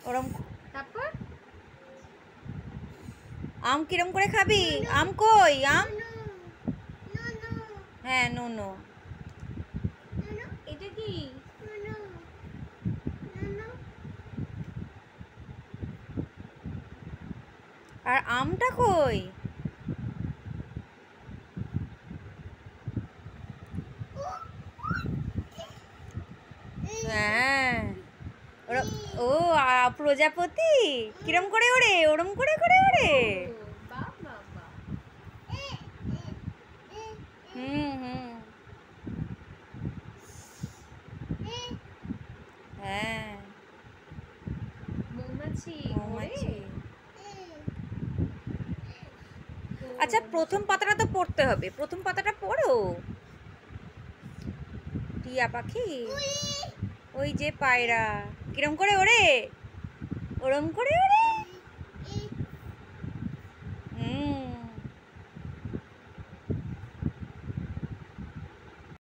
ওরম। তারপর আম কিরম করে খাবি? আম কই? আম? হ্যাঁ, নো। এটা কি? আর আমটা কই? হ্যাঁ, ও প্রজাপতি কিরম করে ওড়ে? ওরম করে করে ওড়ে। বাহ বাহ বাহ। হুম। হ্যাঁ, মৌমাছি মৌমাছি। ওরে। আচ্ছা, প্রথম পাতাটা তো পড়তে হবে। প্রথম পাতাটা পড়ো। টিয়া পাখি, ওই যে পায়রা কিরম করে ওড়ে? ওরম করে ওড়ে।